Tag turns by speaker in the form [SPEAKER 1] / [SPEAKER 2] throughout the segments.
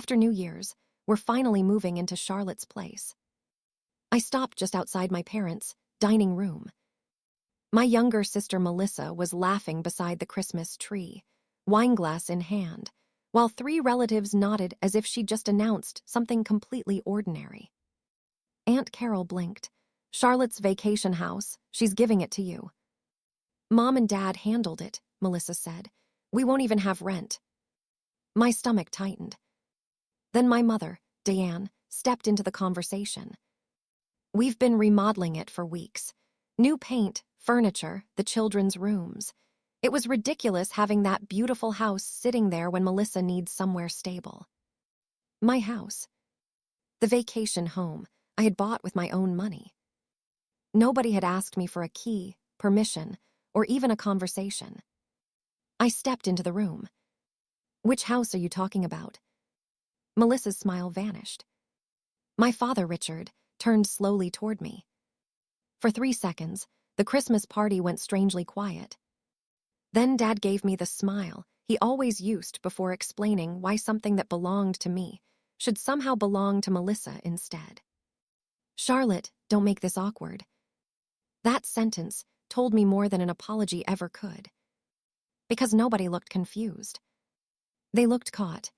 [SPEAKER 1] After New Year's, we're finally moving into Charlotte's place. I stopped just outside my parents' dining room. My younger sister Melissa was laughing beside the Christmas tree, wineglass in hand, while 3 relatives nodded as if she'd just announced something completely ordinary. Aunt Carol blinked. "Charlotte's vacation house, she's giving it to you." "Mom and Dad handled it," Melissa said. "We won't even have rent." My stomach tightened. Then my mother, Diane, stepped into the conversation. "We've been remodeling it for weeks. New paint, furniture, the children's rooms. It was ridiculous having that beautiful house sitting there when Melissa needs somewhere stable." My house. The vacation home I had bought with my own money. Nobody had asked me for a key, permission, or even a conversation. I stepped into the room. "Which house are you talking about?" Melissa's smile vanished. My father, Richard, turned slowly toward me. For 3 seconds, the Christmas party went strangely quiet. Then Dad gave me the smile he always used before explaining why something that belonged to me should somehow belong to Melissa instead. "Charlotte, don't make this awkward." That sentence told me more than an apology ever could. Because nobody looked confused. They looked caught.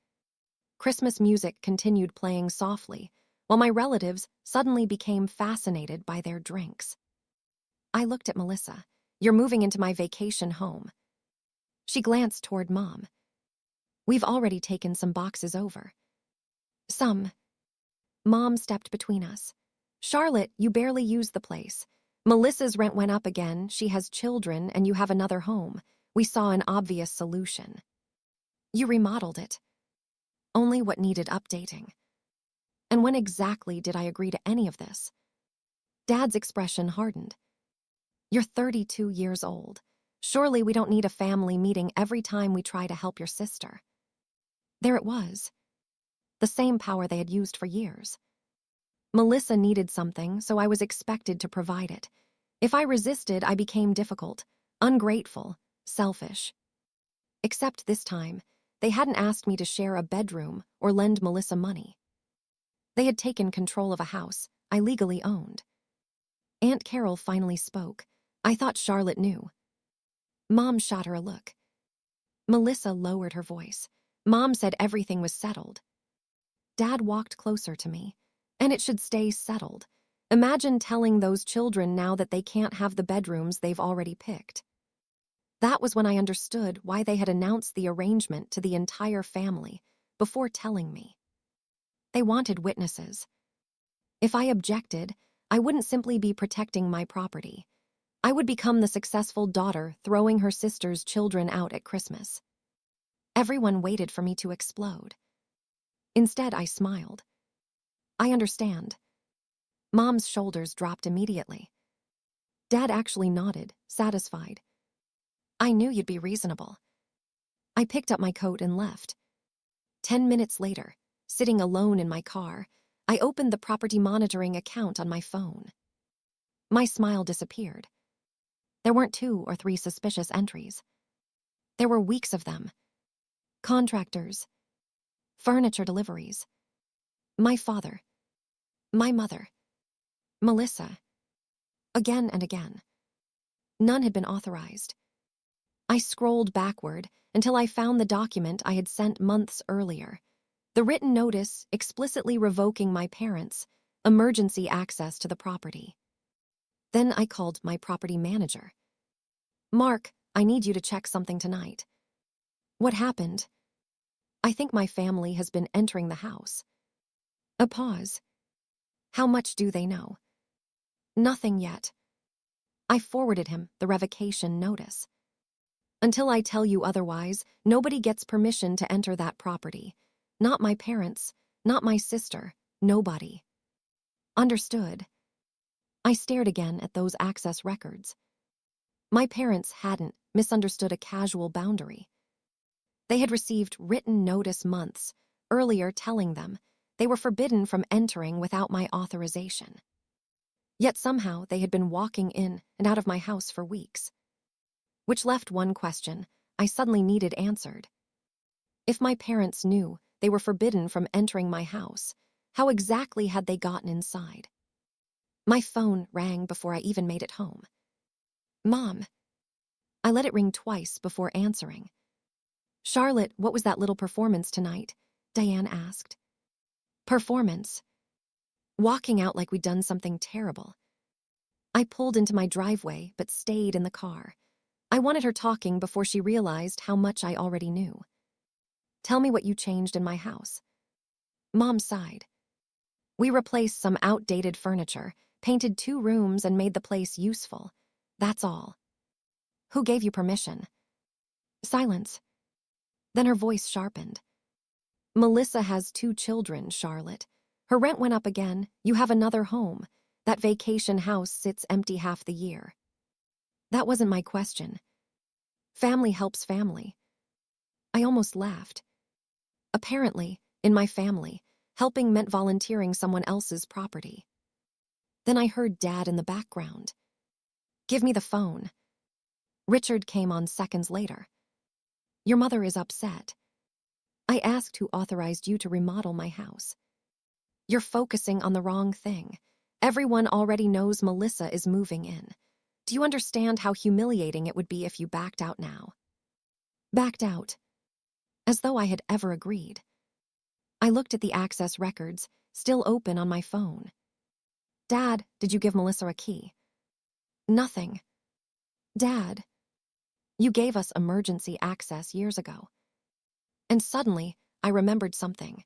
[SPEAKER 1] Christmas music continued playing softly, while my relatives suddenly became fascinated by their drinks. I looked at Melissa. "You're moving into my vacation home." She glanced toward Mom. "We've already taken some boxes over." "Some." Mom stepped between us. "Charlotte, you barely used the place. Melissa's rent went up again, she has children, and you have another home. We saw an obvious solution." "You remodeled it." "Only what needed updating." "And when exactly did I agree to any of this?" Dad's expression hardened. "You're 32 years old. Surely we don't need a family meeting every time we try to help your sister." There it was. The same power they had used for years. Melissa needed something, so I was expected to provide it. If I resisted, I became difficult, ungrateful, selfish. Except this time, they hadn't asked me to share a bedroom or lend Melissa money. They had taken control of a house I legally owned. Aunt Carol finally spoke. I thought Charlotte knew. Mom shot her a look. Melissa lowered her voice. "Mom said everything was settled." Dad walked closer to me. "And it should stay settled. Imagine telling those children now that they can't have the bedrooms they've already picked." That was when I understood why they had announced the arrangement to the entire family before telling me. They wanted witnesses. If I objected, I wouldn't simply be protecting my property. I would become the successful daughter throwing her sister's children out at Christmas. Everyone waited for me to explode. Instead, I smiled. "I understand." Mom's shoulders dropped immediately. Dad actually nodded, satisfied. "I knew you'd be reasonable." I picked up my coat and left. 10 minutes later, sitting alone in my car, I opened the property monitoring account on my phone. My smile disappeared. There weren't 2 or 3 suspicious entries. There were weeks of them. Contractors. Furniture deliveries. My father. My mother. Melissa. Again and again. None had been authorized. I scrolled backward until I found the document I had sent months earlier. The written notice explicitly revoking my parents' emergency access to the property. Then I called my property manager. "Mark, I need you to check something tonight." "What happened?" "I think my family has been entering the house." A pause. "How much do they know?" "Nothing yet." I forwarded him the revocation notice. "Until I tell you otherwise, nobody gets permission to enter that property. Not my parents, not my sister, nobody." "Understood." I stared again at those access records. My parents hadn't misunderstood a casual boundary. They had received written notice months earlier telling them they were forbidden from entering without my authorization. Yet somehow they had been walking in and out of my house for weeks. Which left one question I suddenly needed answered. If my parents knew they were forbidden from entering my house. How exactly had they gotten inside? My phone rang before I even made it home. Mom. I let it ring twice before answering. Charlotte, what was that little performance tonight? Diane asked. Performance. Walking out like we'd done something terrible. I pulled into my driveway but stayed in the car. I wanted her talking before she realized how much I already knew. Tell me what you changed in my house. Mom sighed. We replaced some outdated furniture, painted 2 rooms, and made the place useful. That's all. Who gave you permission? Silence. Then her voice sharpened. Melissa has 2 children, Charlotte. Her rent went up again. You have another home. That vacation house sits empty half the year. That wasn't my question. Family helps family. I almost laughed. Apparently, in my family, helping meant volunteering someone else's property. Then I heard Dad in the background. Give me the phone. Richard came on seconds later. Your mother is upset. I asked who authorized you to remodel my house. You're focusing on the wrong thing. Everyone already knows Melissa is moving in. Do you understand how humiliating it would be if you backed out now? Backed out. As though I had ever agreed. I looked at the access records, still open on my phone. Dad, did you give Melissa a key? Nothing. Dad, you gave us emergency access years ago. And suddenly, I remembered something.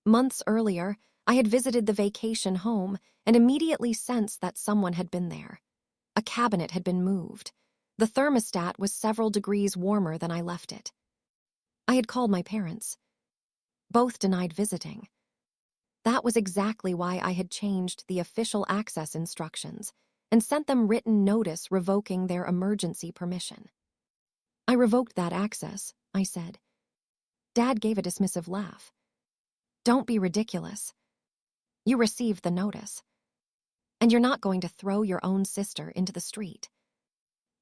[SPEAKER 1] Months earlier, I had visited the vacation home and immediately sensed that someone had been there. A cabinet had been moved. The thermostat was several degrees warmer than I left it. I had called my parents. Both denied visiting. That was exactly why I had changed the official access instructions and sent them written notice revoking their emergency permission. I revoked that access, I said. Dad gave a dismissive laugh. Don't be ridiculous. You received the notice. And you're not going to throw your own sister into the street.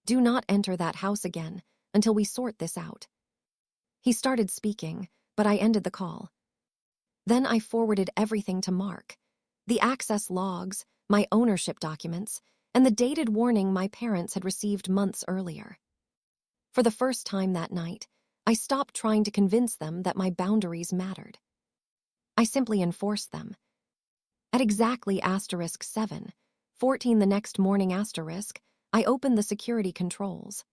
[SPEAKER 1] Do not enter that house again until we sort this out. He started speaking, but I ended the call. Then I forwarded everything to Mark. The access logs, my ownership documents, and the dated warning my parents had received months earlier. For the first time that night, I stopped trying to convince them that my boundaries mattered. I simply enforced them. At exactly *7:14 the next morning I opened the security controls.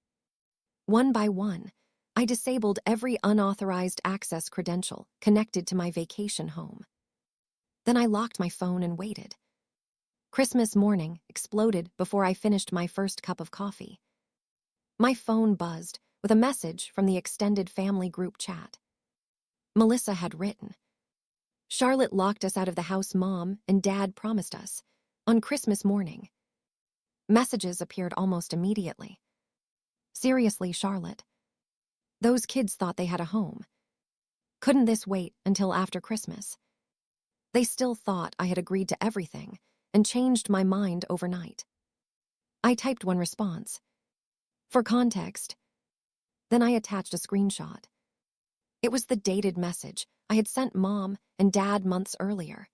[SPEAKER 1] One by one, I disabled every unauthorized access credential connected to my vacation home. Then I locked my phone and waited. Christmas morning exploded before I finished my first cup of coffee. My phone buzzed with a message from the extended family group chat. Melissa had written, Charlotte locked us out of the house Mom and Dad promised us on Christmas morning. Messages appeared almost immediately. Seriously, Charlotte. Those kids thought they had a home. Couldn't this wait until after Christmas? They still thought I had agreed to everything and changed my mind overnight. I typed one response. For context. Then I attached a screenshot. It was the dated message I had sent Mom and Dad months earlier.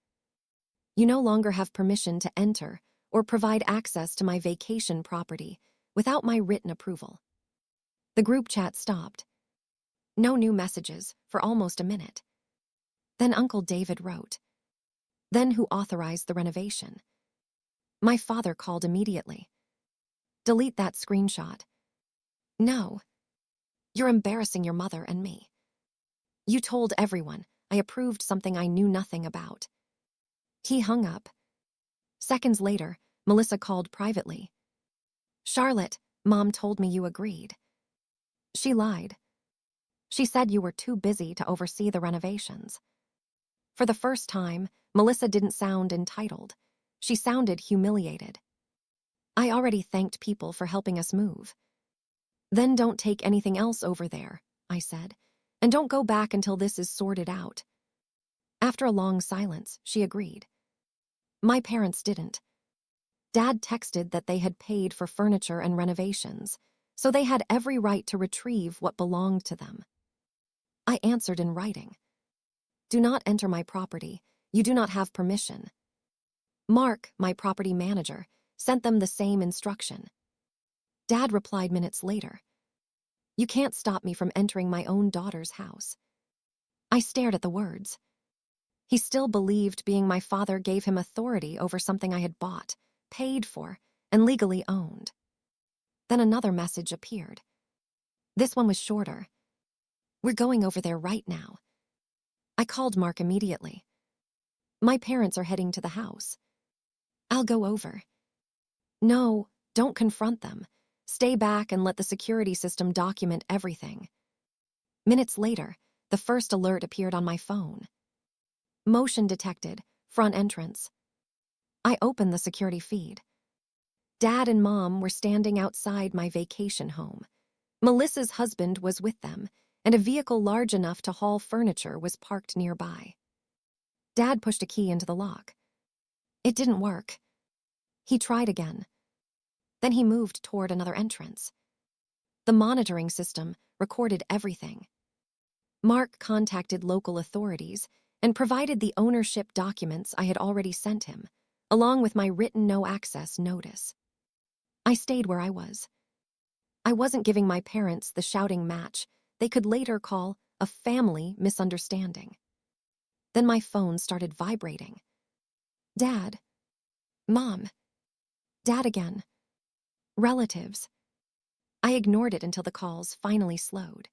[SPEAKER 1] You no longer have permission to enter or provide access to my vacation property without my written approval. The group chat stopped. No new messages for almost a minute. Then Uncle David wrote. Then who authorized the renovation? My father called immediately. Delete that screenshot. No. You're embarrassing your mother and me. You told everyone I approved something I knew nothing about. He hung up. Seconds later, Melissa called privately. Charlotte, Mom told me you agreed. She lied. She said you were too busy to oversee the renovations. For the first time, Melissa didn't sound entitled. She sounded humiliated. I already thanked people for helping us move. Then don't take anything else over there, I said, and don't go back until this is sorted out. After a long silence, she agreed. My parents didn't. Dad texted that they had paid for furniture and renovations, so they had every right to retrieve what belonged to them. I answered in writing. "Do not enter my property. You do not have permission." Mark, my property manager, sent them the same instruction. Dad replied minutes later, "You can't stop me from entering my own daughter's house." I stared at the words. He still believed being my father gave him authority over something I had bought, paid for, and legally owned. Then another message appeared. This one was shorter. "We're going over there right now." I called Mark immediately. "My parents are heading to the house." "I'll go over." "No, don't confront them. Stay back and let the security system document everything." Minutes later, the first alert appeared on my phone. "Motion detected, front entrance." I opened the security feed. Dad and Mom were standing outside my vacation home. Melissa's husband was with them, and a vehicle large enough to haul furniture was parked nearby. Dad pushed a key into the lock. It didn't work. He tried again. Then he moved toward another entrance. The monitoring system recorded everything. Mark contacted local authorities and provided the ownership documents I had already sent him, along with my written no-access notice. I stayed where I was. I wasn't giving my parents the shouting match they could later call a family misunderstanding. Then my phone started vibrating. "Dad." "Mom." "Dad again." "Relatives." I ignored it until the calls finally slowed.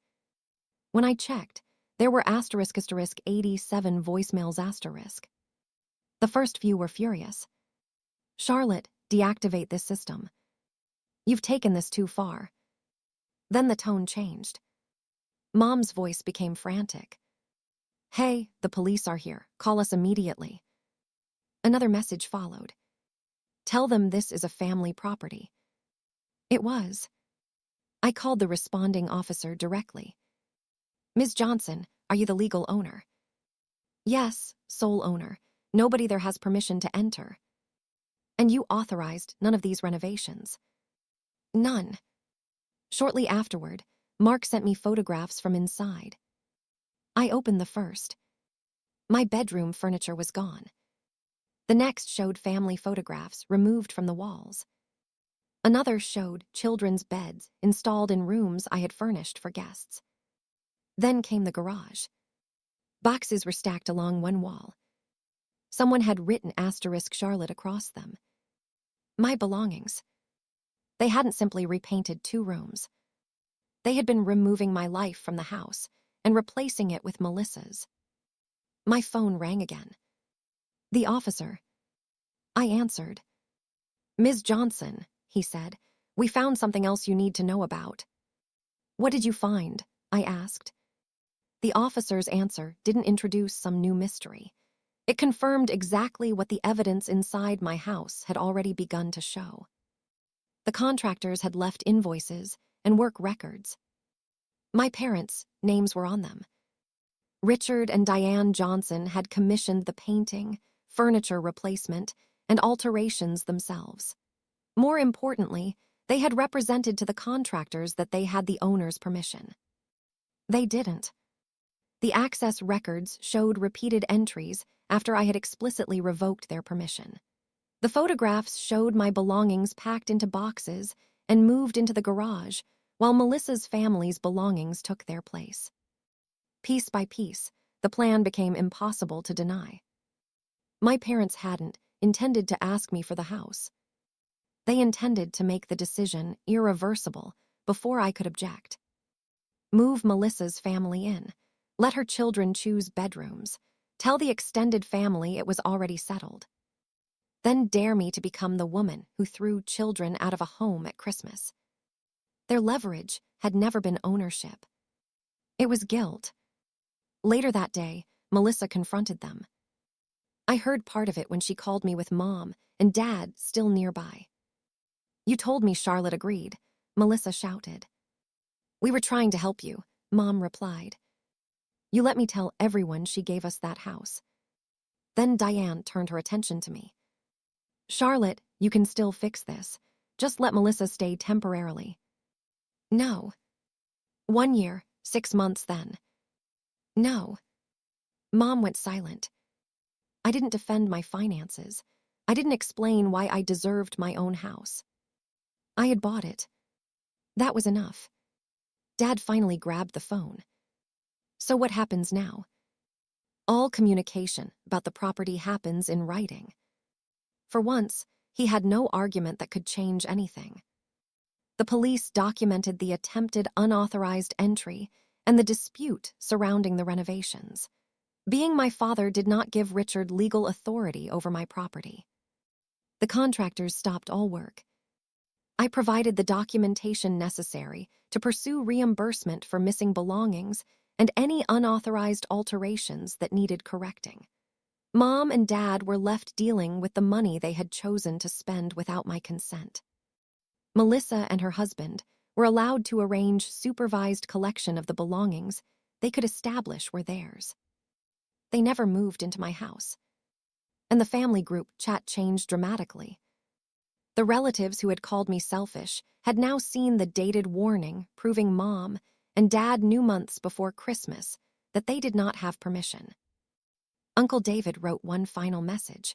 [SPEAKER 1] When I checked, there were **87 voicemails**. The first few were furious. "Charlotte, deactivate this system. You've taken this too far." Then the tone changed. Mom's voice became frantic. "Hey, the police are here. Call us immediately." Another message followed. "Tell them this is a family property." It was. I called the responding officer directly. "Ms. Johnson, are you the legal owner?" "Yes, sole owner. Nobody there has permission to enter." "And you authorized none of these renovations?" "None." Shortly afterward, Mark sent me photographs from inside. I opened the first. My bedroom furniture was gone. The next showed family photographs removed from the walls. Another showed children's beds installed in rooms I had furnished for guests. Then came the garage. Boxes were stacked along one wall. Someone had written *Charlotte across them. My belongings. They hadn't simply repainted 2 rooms. They had been removing my life from the house and replacing it with Melissa's. My phone rang again. The officer. I answered. "Ms. Johnson," he said, "we found something else you need to know about." "What did you find?" I asked. The officer's answer didn't introduce some new mystery. It confirmed exactly what the evidence inside my house had already begun to show. The contractors had left invoices and work records. My parents' names were on them. Richard and Diane Johnson had commissioned the painting, furniture replacement, and alterations themselves. More importantly, they had represented to the contractors that they had the owner's permission. They didn't. The access records showed repeated entries after I had explicitly revoked their permission. The photographs showed my belongings packed into boxes and moved into the garage, while Melissa's family's belongings took their place. Piece by piece, the plan became impossible to deny. My parents hadn't intended to ask me for the house. They intended to make the decision irreversible before I could object. Move Melissa's family in. Let her children choose bedrooms. Tell the extended family it was already settled. Then dare me to become the woman who threw children out of a home at Christmas. Their leverage had never been ownership. It was guilt. Later that day, Melissa confronted them. I heard part of it when she called me with Mom and Dad still nearby. "You told me Charlotte agreed," Melissa shouted. "We were trying to help you," Mom replied. "You let me tell everyone she gave us that house." Then Diane turned her attention to me. "Charlotte, you can still fix this. Just let Melissa stay temporarily." "No." 1 year, 6 months then. "No." Mom went silent. I didn't defend my finances. I didn't explain why I deserved my own house. I had bought it. That was enough. Dad finally grabbed the phone. So what happens now? All communication about the property happens in writing. For once, he had no argument that could change anything. The police documented the attempted unauthorized entry and the dispute surrounding the renovations. Being my father did not give Richard legal authority over my property. The contractors stopped all work. I provided the documentation necessary to pursue reimbursement for missing belongings and any unauthorized alterations that needed correcting. Mom and Dad were left dealing with the money they had chosen to spend without my consent. Melissa and her husband were allowed to arrange supervised collection of the belongings they could establish were theirs. They never moved into my house. And the family group chat changed dramatically. The relatives who had called me selfish had now seen the dated warning proving Mom and Dad knew months before Christmas that they did not have permission. Uncle David wrote one final message.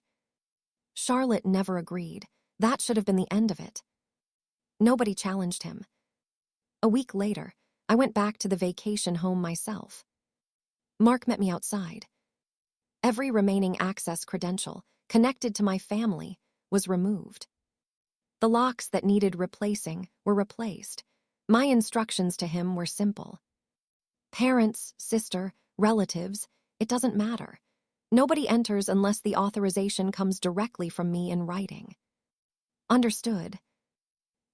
[SPEAKER 1] Charlotte never agreed. That should have been the end of it. Nobody challenged him. A week later, I went back to the vacation home myself. Mark met me outside. Every remaining access credential connected to my family was removed. The locks that needed replacing were replaced. My instructions to him were simple. Parents, sister, relatives, it doesn't matter. Nobody enters unless the authorization comes directly from me in writing. Understood.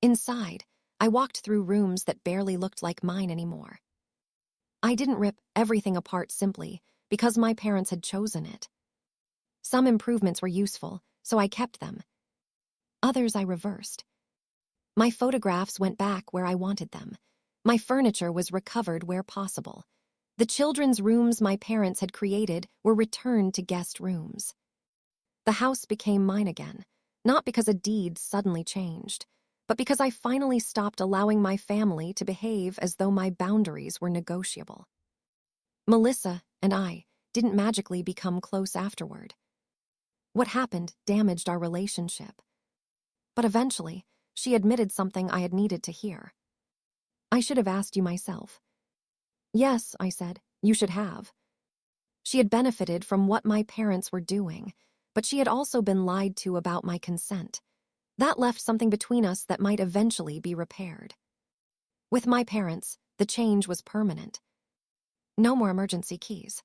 [SPEAKER 1] Inside, I walked through rooms that barely looked like mine anymore. I didn't rip everything apart simply because my parents had chosen it. Some improvements were useful, so I kept them. Others I reversed. My photographs went back where I wanted them. My furniture was recovered where possible. The children's rooms my parents had created were returned to guest rooms. The house became mine again, not because a deed suddenly changed, but because I finally stopped allowing my family to behave as though my boundaries were negotiable. Melissa and I didn't magically become close afterward. What happened damaged our relationship. But eventually, she admitted something I had needed to hear. I should have asked you myself. Yes, I said, you should have. She had benefited from what my parents were doing, but she had also been lied to about my consent. That left something between us that might eventually be repaired. With my parents, the change was permanent. No more emergency keys.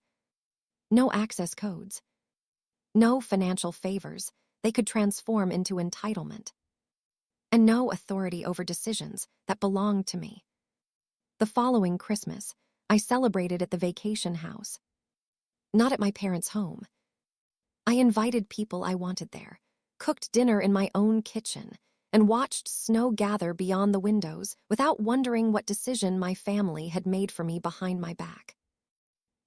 [SPEAKER 1] No access codes. No financial favors they could transform into entitlement. And no authority over decisions that belonged to me. The following Christmas, I celebrated at the vacation house. Not at my parents' home. I invited people I wanted there, cooked dinner in my own kitchen, and watched snow gather beyond the windows without wondering what decision my family had made for me behind my back.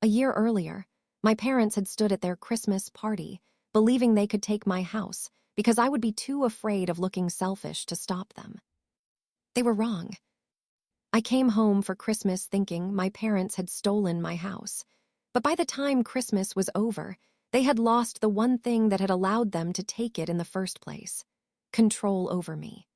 [SPEAKER 1] A year earlier, my parents had stood at their Christmas party, believing they could take my house because I would be too afraid of looking selfish to stop them. They were wrong. I came home for Christmas thinking my parents had stolen my house, but by the time Christmas was over, they had lost the one thing that had allowed them to take it in the first place: control over me.